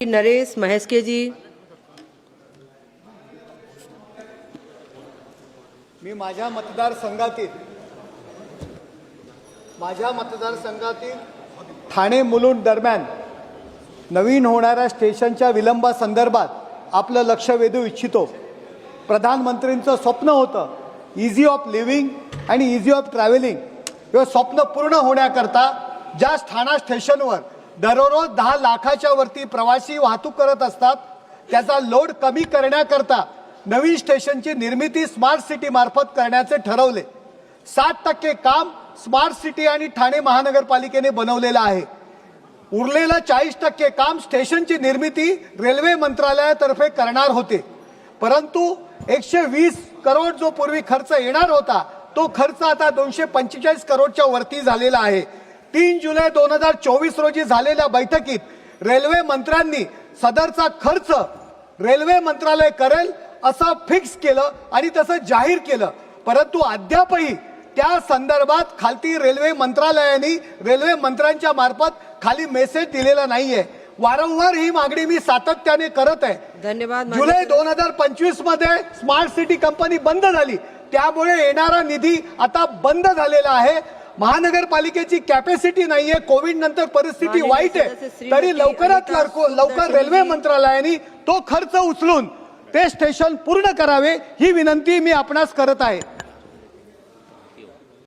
नरेश महेस्के जी। मी माझ्या मतदारसंघातील ठाणे मुलुंड दरम्यान नवीन होणाऱ्या स्टेशनच्या विलंबासंदर्भात आपलं लक्ष वेधू इच्छितो। प्रधानमंत्रींचं स्वप्न होतं इझी ऑफ लिव्हिंग आणि इझी ऑफ ट्रॅव्हलिंग। हे स्वप्न पूर्ण होण्याकरता ज्या ठाणा स्टेशनवर दररोज 10 लाखाच्या वरती प्रवासी वाहतूक करत असतात त्याचा लोड कमी करण्याकरता नवीन स्टेशनची निर्मिती स्मार्ट सिटी मार्फत करण्याचे ठरवले। 60% काम स्मार्ट सिटी आणि ठाणे महानगरपालिकेने बनवलेलं आहे। उरलेलं 40% काम स्टेशनची निर्मिती रेल्वे मंत्रालयातर्फे करणार होते, परंतु 120 करोड जो पूर्वी खर्च येणार होता तो खर्च आता 245 करोडच्या वरती झालेला आहे। 3 जुलै 2024 रोजी झालेल्या बैठकीत रेल्वे मंत्र्यांनी सदरचा खर्च रेल्वे मंत्रालय करेल असं फिक्स केलं आणि तसं जाहीर केलं, परंतु अद्यापही त्या संदर्भात खालती रेल्वे मंत्रालयाने रेल्वे मंत्र्यांच्या मार्फत खाली मेसेज दिलेला नाहीये। वारंवार ही मागणी मी सातत्याने करत आहे। धन्यवाद। जुलै 2025 मध्ये स्मार्ट सिटी कंपनी बंद झाली, त्यामुळे येणारा निधी आता बंद झालेला आहे। महानगरपालिकेची कॅपॅसिटी नाहीये, कोविड नंतर परिस्थिती वाईट आहे, तरी लवकरात लवकर रेल्वे मंत्रालयाने तो खर्च उचलून ते स्टेशन पूर्ण करावे ही विनंती मी आपणास करत आहे।